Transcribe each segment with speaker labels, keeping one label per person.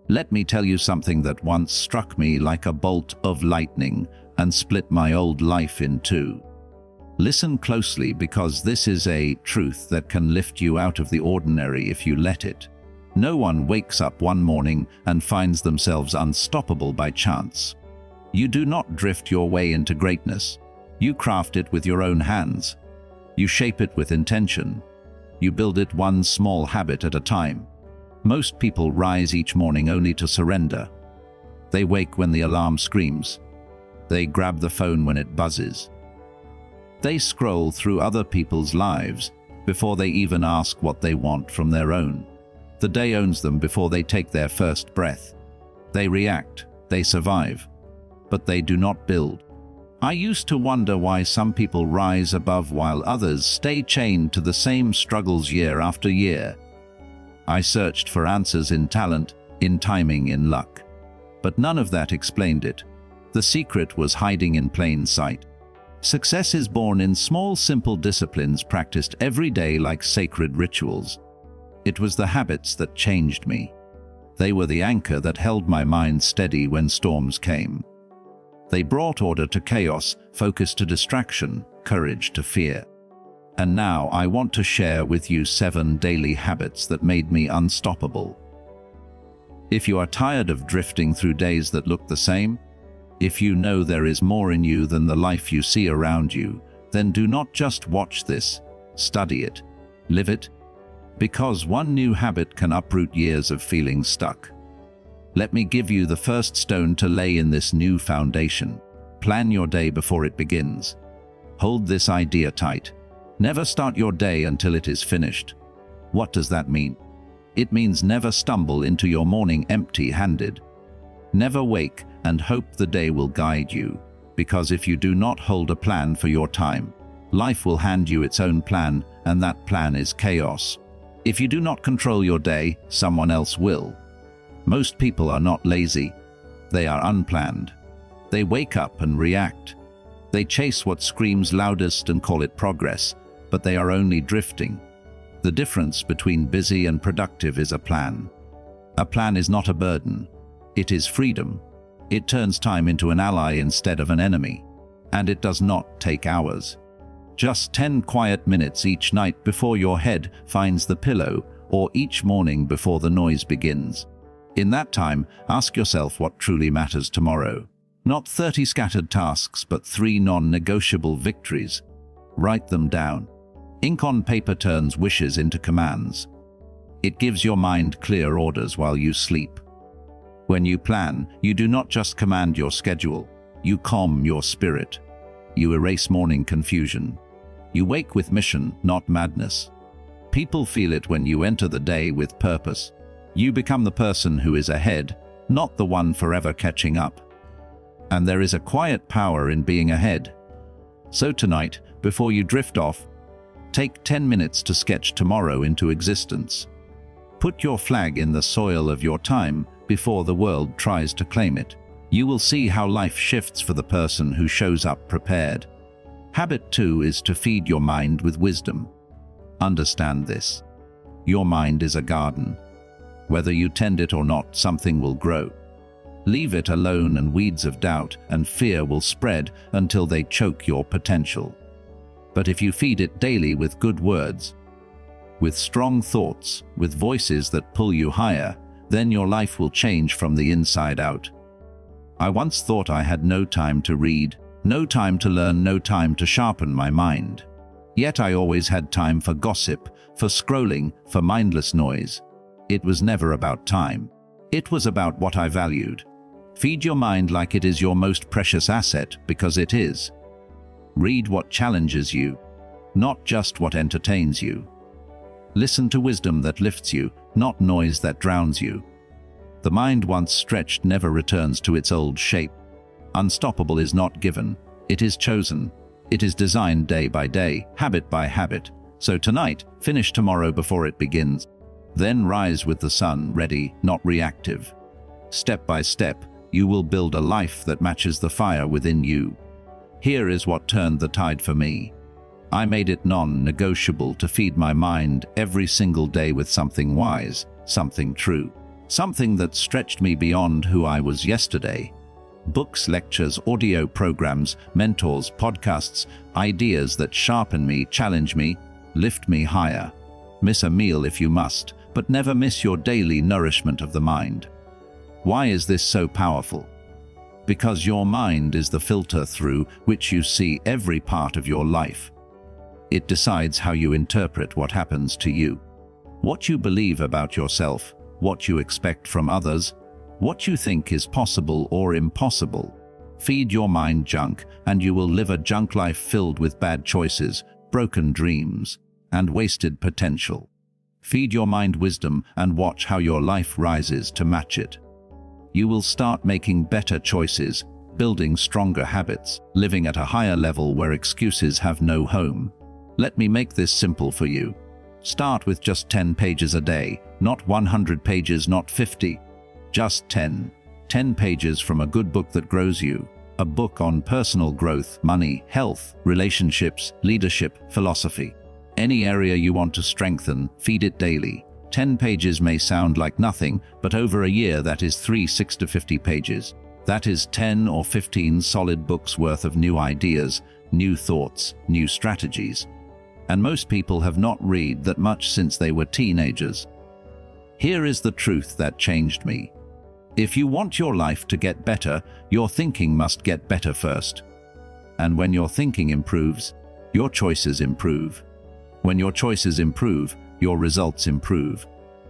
Speaker 1: Let me tell you something that once struck me like a bolt of lightning and split my old life in two. Listen closely, because this is a truth that can lift you out of the ordinary if you let it. No one wakes up one morning and finds themselves unstoppable by chance. You do not drift your way into greatness. You craft it with your own hands. You shape it with intention. You build it one small habit at a time. Most people rise each morning only to surrender. They wake when the alarm screams. They grab the phone when it buzzes. They scroll through other people's lives before they even ask what they want from their own. The day owns them before they take their first breath. They react, they survive, but they do not build. I used to wonder why some people rise above while others stay chained to the same struggles year after year. I searched for answers in talent, in timing, in luck. But none of that explained it. The secret was hiding in plain sight. Success is born in small, simple disciplines practiced every day like sacred rituals. It was the habits that changed me. They were the anchor that held my mind steady when storms came. They brought order to chaos, focus to distraction, courage to fear. And now I want to share with you 7 daily habits that made me unstoppable. If you are tired of drifting through days that look the same, if you know there is more in you than the life you see around you, then do not just watch this, study it, live it, because one new habit can uproot years of feeling stuck. Let me give you the first stone to lay in this new foundation. Plan your day before it begins. Hold this idea tight. Never start your day until it is finished. What does that mean? It means never stumble into your morning empty-handed. Never wake and hope the day will guide you, because if you do not hold a plan for your time, life will hand you its own plan, and that plan is chaos. If you do not control your day, someone else will. Most people are not lazy. They are unplanned. They wake up and react. They chase what screams loudest and call it progress, but they are only drifting. The difference between busy and productive is a plan. A plan is not a burden. It is freedom. It turns time into an ally instead of an enemy. And it does not take hours. Just 10 quiet minutes each night before your head finds the pillow, or each morning before the noise begins. In that time, ask yourself what truly matters tomorrow. Not 30 scattered tasks, but 3 non-negotiable victories. Write them down. Ink on paper turns wishes into commands. It gives your mind clear orders while you sleep. When you plan, you do not just command your schedule. You calm your spirit. You erase morning confusion. You wake with mission, not madness. People feel it when you enter the day with purpose. You become the person who is ahead, not the one forever catching up. And there is a quiet power in being ahead. So tonight, before you drift off, take 10 minutes to sketch tomorrow into existence. Put your flag in the soil of your time before the world tries to claim it. You will see how life shifts for the person who shows up prepared. Habit 2 is to feed your mind with wisdom. Understand this. Your mind is a garden. Whether you tend it or not, something will grow. Leave it alone and weeds of doubt and fear will spread until they choke your potential. But if you feed it daily with good words, with strong thoughts, with voices that pull you higher, then your life will change from the inside out. I once thought I had no time to read, no time to learn, no time to sharpen my mind. Yet I always had time for gossip, for scrolling, for mindless noise. It was never about time. It was about what I valued. Feed your mind like it is your most precious asset, because it is. Read what challenges you, not just what entertains you. Listen to wisdom that lifts you, not noise that drowns you. The mind once stretched never returns to its old shape. Unstoppable is not given, it is chosen. It is designed day by day, habit by habit. So tonight, finish tomorrow before it begins. Then rise with the sun, ready, not reactive. Step by step, you will build a life that matches the fire within you. Here is what turned the tide for me. I made it non-negotiable to feed my mind every single day with something wise, something true. Something that stretched me beyond who I was yesterday. Books, lectures, audio programs, mentors, podcasts, ideas that sharpen me, challenge me, lift me higher. Miss a meal if you must, but never miss your daily nourishment of the mind. Why is this so powerful? Because your mind is the filter through which you see every part of your life. It decides how you interpret what happens to you, what you believe about yourself, what you expect from others, what you think is possible or impossible. Feed your mind junk, and you will live a junk life filled with bad choices, broken dreams, and wasted potential. Feed your mind wisdom and watch how your life rises to match it. You will start making better choices, building stronger habits, living at a higher level where excuses have no home. Let me make this simple for you. Start with just 10 pages a day, not 100 pages, not 50. Just 10. 10 pages from a good book that grows you. A book on personal growth, money, health, relationships, leadership, philosophy. Any area you want to strengthen, feed it daily. 10 pages may sound like nothing, but over a year that is 6 to 50 pages. That is 10 or 15 solid books worth of new ideas, new thoughts, new strategies. And most people have not read that much since they were teenagers. Here is the truth that changed me. If you want your life to get better, your thinking must get better first. And when your thinking improves, your choices improve. When your choices improve, your results improve.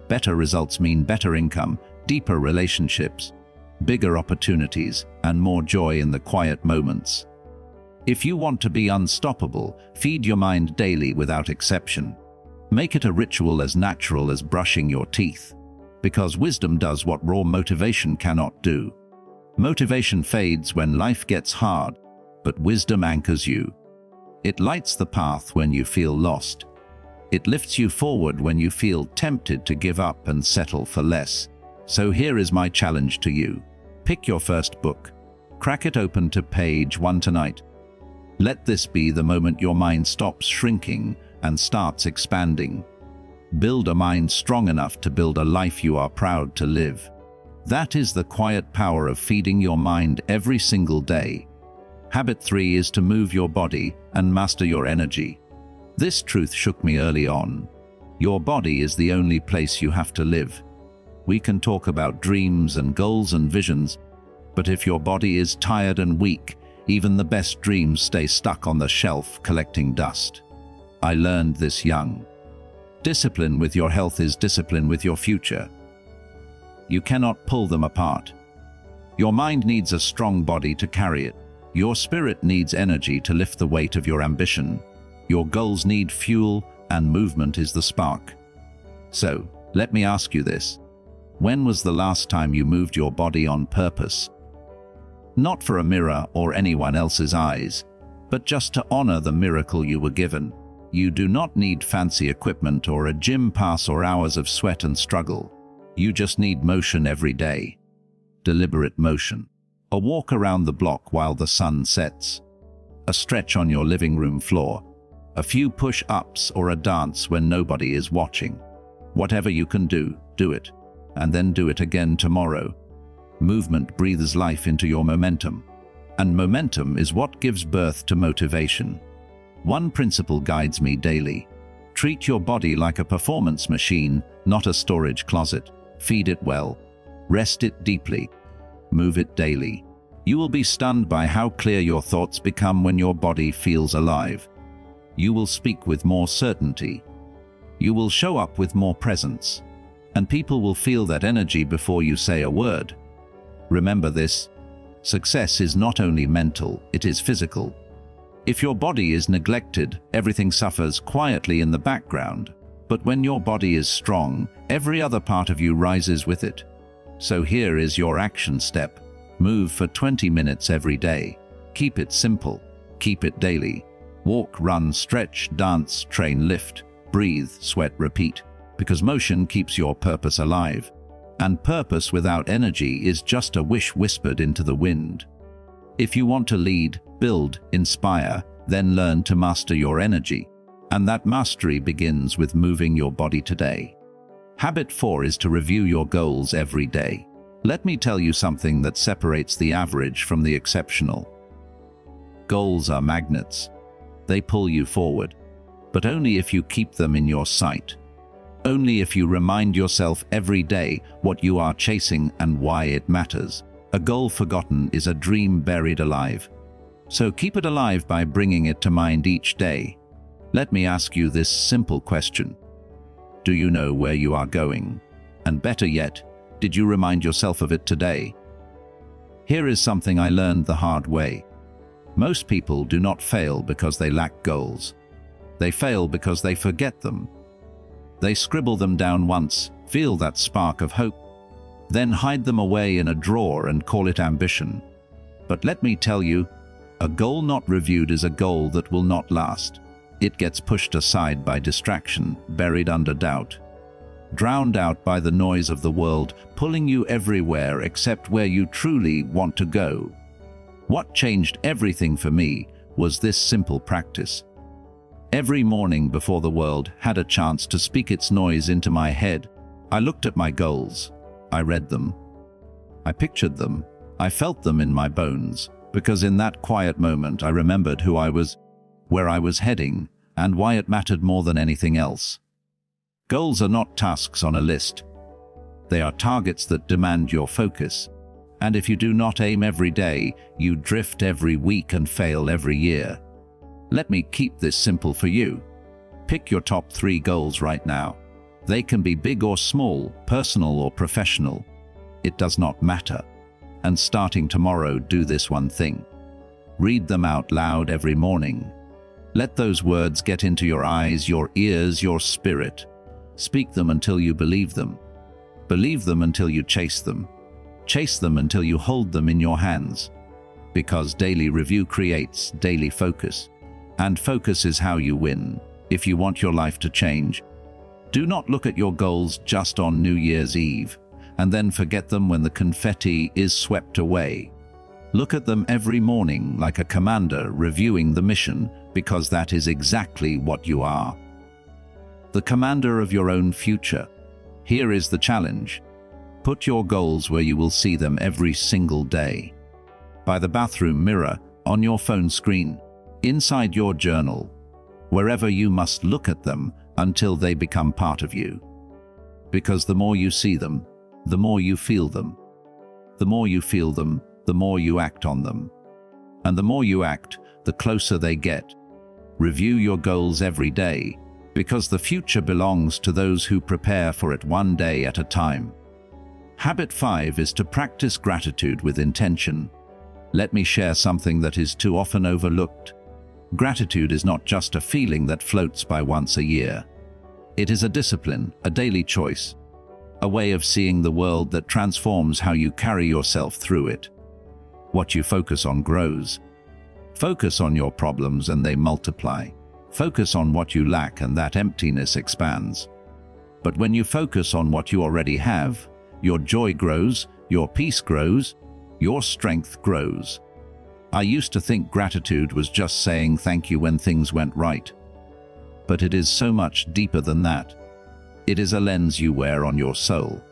Speaker 1: Better results mean better income, deeper relationships, bigger opportunities, and more joy in the quiet moments. If you want to be unstoppable, feed your mind daily without exception. Make it a ritual as natural as brushing your teeth. Because wisdom does what raw motivation cannot do. Motivation fades when life gets hard, but wisdom anchors you. It lights the path when you feel lost. It lifts you forward when you feel tempted to give up and settle for less. So here is my challenge to you. Pick your first book. Crack it open to page 1 tonight. Let this be the moment your mind stops shrinking and starts expanding. Build a mind strong enough to build a life you are proud to live. That is the quiet power of feeding your mind every single day. Habit 3 is to move your body and master your energy. This truth shook me early on. Your body is the only place you have to live. We can talk about dreams and goals and visions, but if your body is tired and weak, even the best dreams stay stuck on the shelf collecting dust. I learned this young. Discipline with your health is discipline with your future. You cannot pull them apart. Your mind needs a strong body to carry it. Your spirit needs energy to lift the weight of your ambition. Your goals need fuel, and movement is the spark. So, let me ask you this. When was the last time you moved your body on purpose? Not for a mirror or anyone else's eyes, but just to honor the miracle you were given. You do not need fancy equipment or a gym pass or hours of sweat and struggle. You just need motion every day. Deliberate motion. A walk around the block while the sun sets. A stretch on your living room floor. A few push-ups or a dance when nobody is watching. Whatever you can do, do it. And then do it again tomorrow. Movement breathes life into your momentum. And momentum is what gives birth to motivation. One principle guides me daily. Treat your body like a performance machine, not a storage closet. Feed it well. Rest it deeply. Move it daily. You will be stunned by how clear your thoughts become when your body feels alive. You will speak with more certainty. You will show up with more presence. And people will feel that energy before you say a word. Remember this. Success is not only mental, it is physical. If your body is neglected, everything suffers quietly in the background. But when your body is strong, every other part of you rises with it. So here is your action step. Move for 20 minutes every day. Keep it simple. Keep it daily. Walk, run, stretch, dance, train, lift, breathe, sweat, repeat. Because motion keeps your purpose alive. And purpose without energy is just a wish whispered into the wind. If you want to lead, build, inspire, then learn to master your energy. And that mastery begins with moving your body today. Habit 4 is to review your goals every day. Let me tell you something that separates the average from the exceptional. Goals are magnets. They pull you forward, but only if you keep them in your sight. Only if you remind yourself every day what you are chasing and why it matters. A goal forgotten is a dream buried alive. So keep it alive by bringing it to mind each day. Let me ask you this simple question. Do you know where you are going? And better yet, did you remind yourself of it today? Here is something I learned the hard way. Most people do not fail because they lack goals. They fail because they forget them. They scribble them down once, feel that spark of hope, then hide them away in a drawer and call it ambition. But let me tell you, a goal not reviewed is a goal that will not last. It gets pushed aside by distraction, buried under doubt, drowned out by the noise of the world, pulling you everywhere except where you truly want to go. What changed everything for me was this simple practice. Every morning before the world had a chance to speak its noise into my head, I looked at my goals. I read them. I pictured them. I felt them in my bones, because in that quiet moment I remembered who I was, where I was heading, and why it mattered more than anything else. Goals are not tasks on a list. They are targets that demand your focus. And if you do not aim every day, you drift every week and fail every year. Let me keep this simple for you. Pick your top 3 goals right now. They can be big or small, personal or professional. It does not matter. And starting tomorrow, do this one thing. Read them out loud every morning. Let those words get into your eyes, your ears, your spirit. Speak them until you believe them. Believe them until you chase them. Chase them until you hold them in your hands. Because daily review creates daily focus. And focus is how you win. If you want your life to change, do not look at your goals just on New Year's Eve, and then forget them when the confetti is swept away. Look at them every morning like a commander reviewing the mission, because that is exactly what you are. The commander of your own future. Here is the challenge. Put your goals where you will see them every single day. By the bathroom mirror, on your phone screen, inside your journal, wherever you must look at them until they become part of you. Because the more you see them, the more you feel them. The more you feel them, the more you act on them. And the more you act, the closer they get. Review your goals every day, because the future belongs to those who prepare for it one day at a time. Habit 5 is to practice gratitude with intention. Let me share something that is too often overlooked. Gratitude is not just a feeling that floats by once a year. It is a discipline, a daily choice, a way of seeing the world that transforms how you carry yourself through it. What you focus on grows. Focus on your problems and they multiply. Focus on what you lack and that emptiness expands. But when you focus on what you already have, your joy grows, your peace grows, your strength grows. I used to think gratitude was just saying thank you when things went right. But it is so much deeper than that. It is a lens you wear on your soul.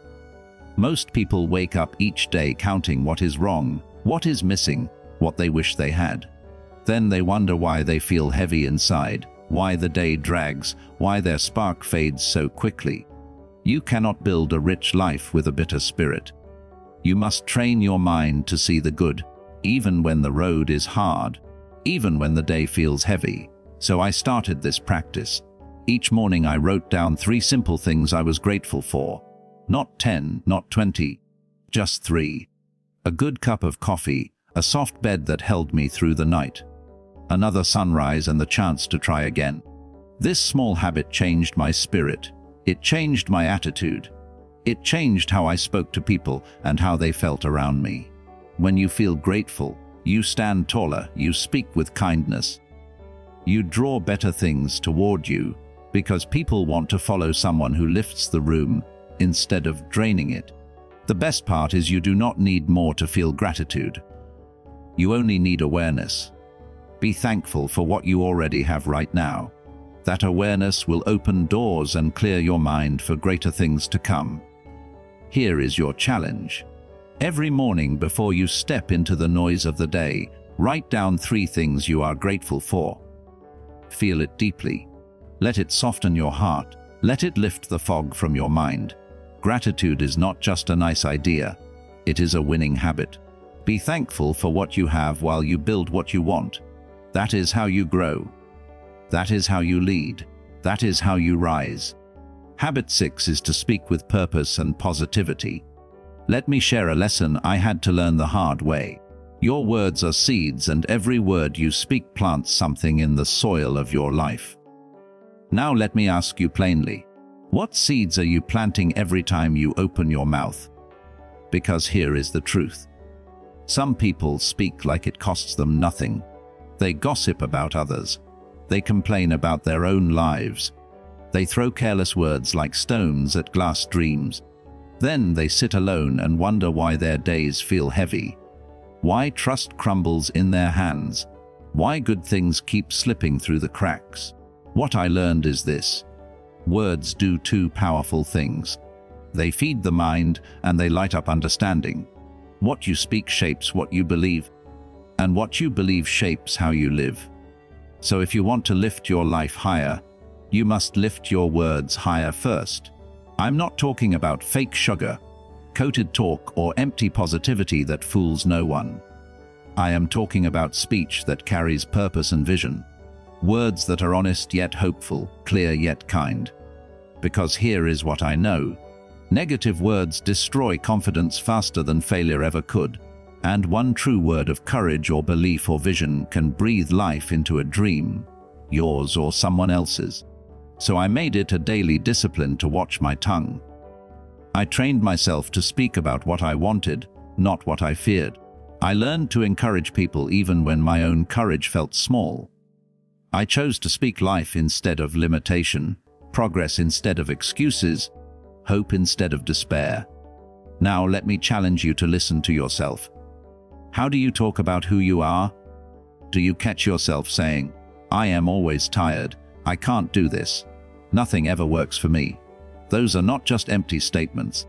Speaker 1: Most people wake up each day counting what is wrong, what is missing, what they wish they had. Then they wonder why they feel heavy inside, why the day drags, why their spark fades so quickly. You cannot build a rich life with a bitter spirit. You must train your mind to see the good, even when the road is hard, even when the day feels heavy. So I started this practice. Each morning I wrote down 3 simple things I was grateful for. Not 10, not 20, just 3. A good cup of coffee, a soft bed that held me through the night, another sunrise and the chance to try again. This small habit changed my spirit. It changed my attitude. It changed how I spoke to people and how they felt around me. When you feel grateful, you stand taller, you speak with kindness. You draw better things toward you, because people want to follow someone who lifts the room instead of draining it. The best part is you do not need more to feel gratitude. You only need awareness. Be thankful for what you already have right now. That awareness will open doors and clear your mind for greater things to come. Here is your challenge. Every morning before you step into the noise of the day, write down 3 things you are grateful for. Feel it deeply. Let it soften your heart. Let it lift the fog from your mind. Gratitude is not just a nice idea. It is a winning habit. Be thankful for what you have while you build what you want. That is how you grow. That is how you lead. That is how you rise. Habit 6 is to speak with purpose and positivity. Let me share a lesson I had to learn the hard way. Your words are seeds, and every word you speak plants something in the soil of your life. Now let me ask you plainly, what seeds are you planting every time you open your mouth? Because here is the truth. Some people speak like it costs them nothing. They gossip about others. They complain about their own lives. They throw careless words like stones at glass dreams. Then they sit alone and wonder why their days feel heavy. Why trust crumbles in their hands. Why good things keep slipping through the cracks. What I learned is this. Words do 2 powerful things. They feed the mind and they light up understanding. What you speak shapes what you believe, and what you believe shapes how you live. So if you want to lift your life higher, you must lift your words higher first. I'm not talking about fake sugar, coated talk, or empty positivity that fools no one. I am talking about speech that carries purpose and vision. Words that are honest yet hopeful, clear yet kind. Because here is what I know. Negative words destroy confidence faster than failure ever could. And one true word of courage or belief or vision can breathe life into a dream, yours or someone else's. So I made it a daily discipline to watch my tongue. I trained myself to speak about what I wanted, not what I feared. I learned to encourage people even when my own courage felt small. I chose to speak life instead of limitation, progress instead of excuses, hope instead of despair. Now let me challenge you to listen to yourself. How do you talk about who you are? Do you catch yourself saying, "I am always tired, I can't do this, nothing ever works for me"? Those are not just empty statements.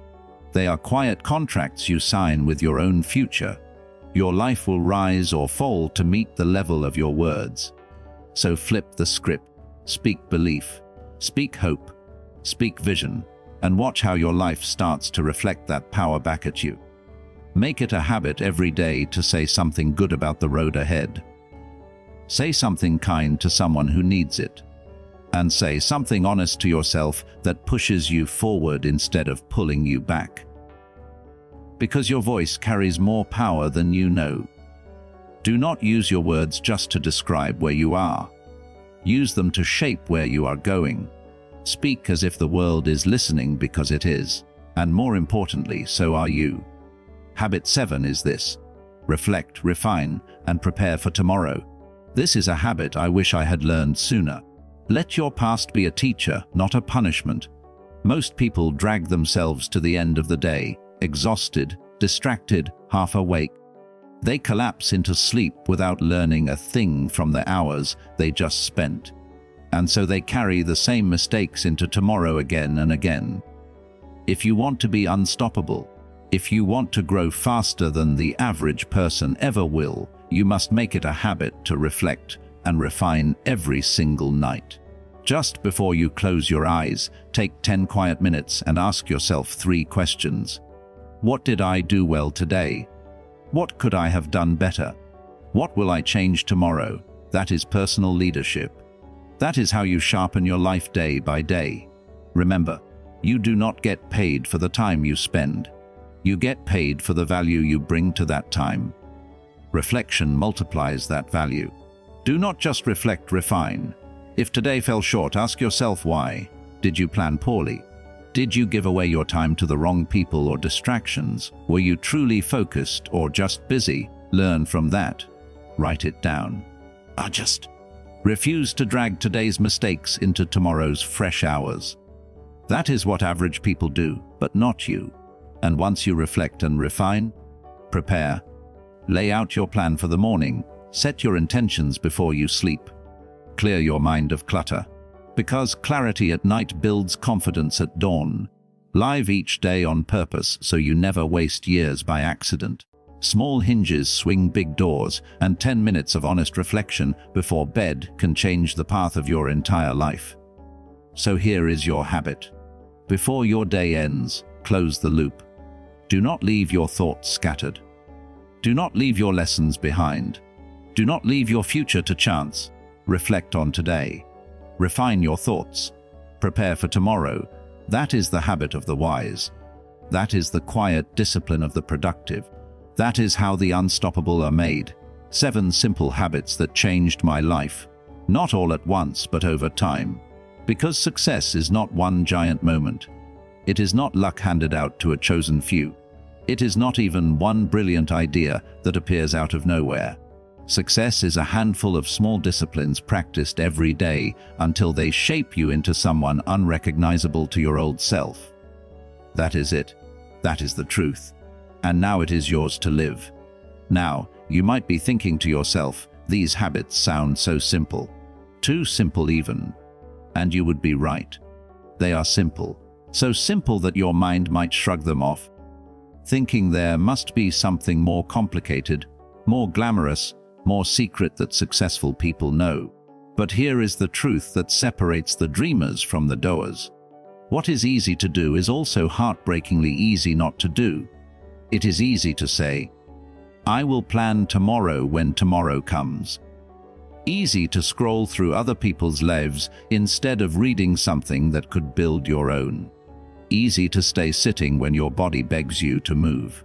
Speaker 1: They are quiet contracts you sign with your own future. Your life will rise or fall to meet the level of your words. So flip the script. Speak belief. Speak hope. Speak vision. And watch how your life starts to reflect that power back at you. Make it a habit every day to say something good about the road ahead. Say something kind to someone who needs it. And say something honest to yourself that pushes you forward instead of pulling you back. Because your voice carries more power than you know. Do not use your words just to describe where you are. Use them to shape where you are going. Speak as if the world is listening, because it is. And more importantly, so are you. Habit 7 is this. Reflect, refine, and prepare for tomorrow. This is a habit I wish I had learned sooner. Let your past be a teacher, not a punishment. Most people drag themselves to the end of the day, exhausted, distracted, half awake. They collapse into sleep without learning a thing from the hours they just spent. And so they carry the same mistakes into tomorrow again and again. If you want to be unstoppable, if you want to grow faster than the average person ever will, you must make it a habit to reflect and refine every single night. Just before you close your eyes, take 10 quiet minutes and ask yourself 3 questions. What did I do well today? What could I have done better? What will I change tomorrow? That is personal leadership. That is how you sharpen your life day by day. Remember, you do not get paid for the time you spend. You get paid for the value you bring to that time. Reflection multiplies that value. Do not just reflect, refine. If today fell short, ask yourself why. Did you plan poorly? Did you give away your time to the wrong people or distractions? Were you truly focused or just busy? Learn from that. Write it down. Refuse to drag today's mistakes into tomorrow's fresh hours. That is what average people do, but not you. And once you reflect and refine, prepare. Lay out your plan for the morning. Set your intentions before you sleep. Clear your mind of clutter. Because clarity at night builds confidence at dawn. Live each day on purpose so you never waste years by accident. Small hinges swing big doors, and 10 minutes of honest reflection before bed can change the path of your entire life. So here is your habit. Before your day ends, close the loop. Do not leave your thoughts scattered. Do not leave your lessons behind. Do not leave your future to chance. Reflect on today. Refine your thoughts. Prepare for tomorrow. That is the habit of the wise. That is the quiet discipline of the productive. That is how the unstoppable are made. 7 simple habits that changed my life. Not all at once, but over time. Because success is not one giant moment. It is not luck handed out to a chosen few. It is not even one brilliant idea that appears out of nowhere. Success is a handful of small disciplines practiced every day until they shape you into someone unrecognizable to your old self. That is it. That is the truth. And now it is yours to live. Now, you might be thinking to yourself, these habits sound so simple. Too simple even. And you would be right. They are simple. So simple that your mind might shrug them off, thinking there must be something more complicated, more glamorous, more secret that successful people know. But here is the truth that separates the dreamers from the doers. What is easy to do is also heartbreakingly easy not to do. It is easy to say, I will plan tomorrow when tomorrow comes. Easy to scroll through other people's lives instead of reading something that could build your own. Easy to stay sitting when your body begs you to move.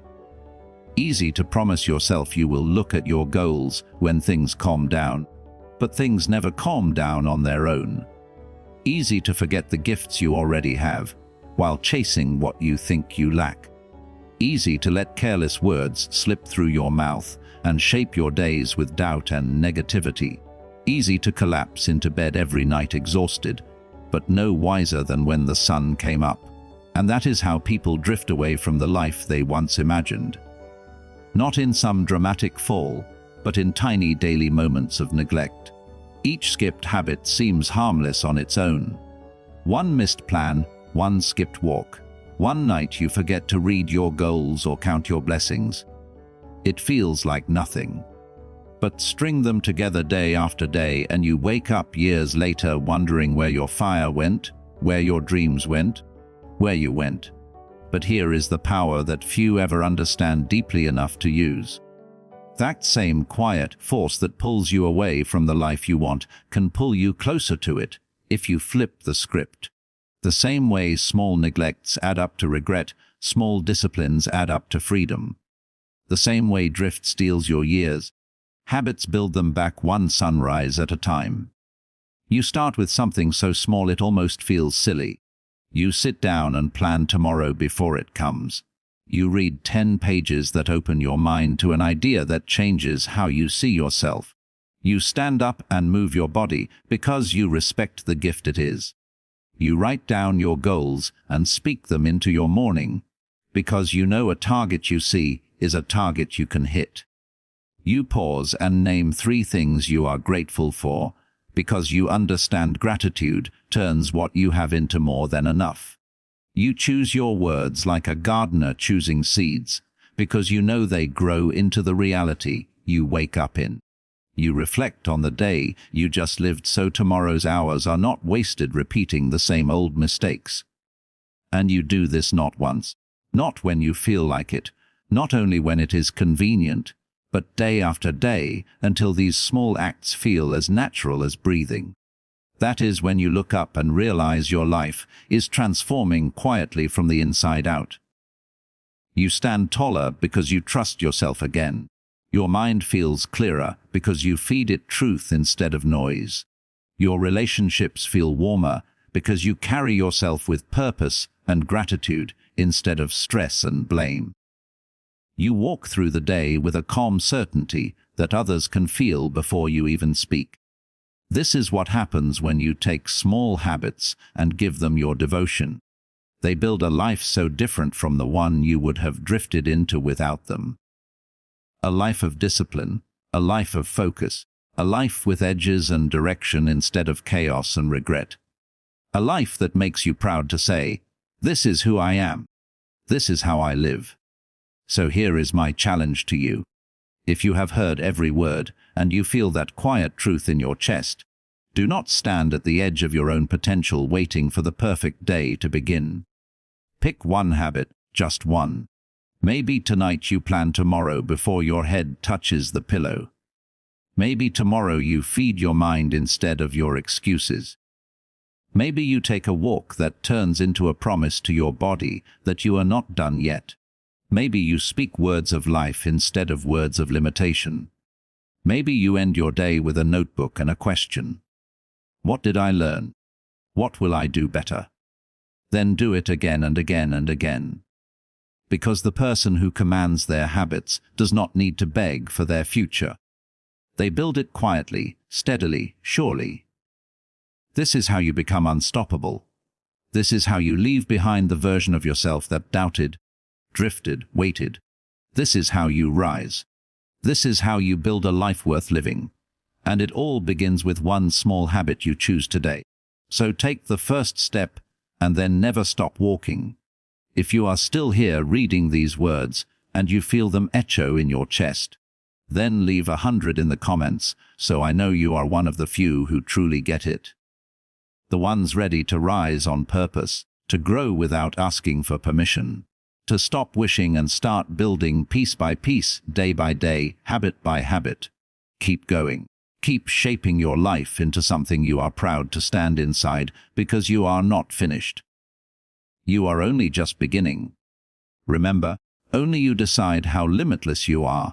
Speaker 1: Easy to promise yourself you will look at your goals when things calm down, but things never calm down on their own. Easy to forget the gifts you already have, while chasing what you think you lack. Easy to let careless words slip through your mouth and shape your days with doubt and negativity. Easy to collapse into bed every night exhausted, but no wiser than when the sun came up. And that is how people drift away from the life they once imagined. Not in some dramatic fall, but in tiny daily moments of neglect. Each skipped habit seems harmless on its own. One missed plan, one skipped walk. One night you forget to read your goals or count your blessings. It feels like nothing. But string them together day after day and you wake up years later wondering where your fire went, where your dreams went, where you went. But here is the power that few ever understand deeply enough to use. That same quiet force that pulls you away from the life you want can pull you closer to it if you flip the script. The same way small neglects add up to regret, small disciplines add up to freedom. The same way drift steals your years, habits build them back one sunrise at a time. You start with something so small it almost feels silly. You sit down and plan tomorrow before it comes. You read 10 pages that open your mind to an idea that changes how you see yourself. You stand up and move your body because you respect the gift it is. You write down your goals and speak them into your morning because you know a target you see is a target you can hit. You pause and name 3 things you are grateful for because you understand gratitude turns what you have into more than enough. You choose your words like a gardener choosing seeds because you know they grow into the reality you wake up in. You reflect on the day you just lived so tomorrow's hours are not wasted repeating the same old mistakes. And you do this not once, not when you feel like it, not only when it is convenient, but day after day until these small acts feel as natural as breathing. That is when you look up and realize your life is transforming quietly from the inside out. You stand taller because you trust yourself again. Your mind feels clearer because you feed it truth instead of noise. Your relationships feel warmer because you carry yourself with purpose and gratitude instead of stress and blame. You walk through the day with a calm certainty that others can feel before you even speak. This is what happens when you take small habits and give them your devotion. They build a life so different from the one you would have drifted into without them. A life of discipline, a life of focus, a life with edges and direction instead of chaos and regret. A life that makes you proud to say, "This is who I am. This is how I live." So here is my challenge to you. If you have heard every word and you feel that quiet truth in your chest, do not stand at the edge of your own potential waiting for the perfect day to begin. Pick one habit, just one. Maybe tonight you plan tomorrow before your head touches the pillow. Maybe tomorrow you feed your mind instead of your excuses. Maybe you take a walk that turns into a promise to your body that you are not done yet. Maybe you speak words of life instead of words of limitation. Maybe you end your day with a notebook and a question. What did I learn? What will I do better? Then do it again and again and again. Because the person who commands their habits does not need to beg for their future. They build it quietly, steadily, surely. This is how you become unstoppable. This is how you leave behind the version of yourself that doubted, drifted, waited. This is how you rise. This is how you build a life worth living. And it all begins with one small habit you choose today. So take the first step and then never stop walking. If you are still here reading these words and you feel them echo in your chest, then leave 100 in the comments so I know you are one of the few who truly get it. The ones ready to rise on purpose, to grow without asking for permission, to stop wishing and start building piece by piece, day by day, habit by habit. Keep going. Keep shaping your life into something you are proud to stand inside, because you are not finished. You are only just beginning. Remember, only you decide how limitless you are.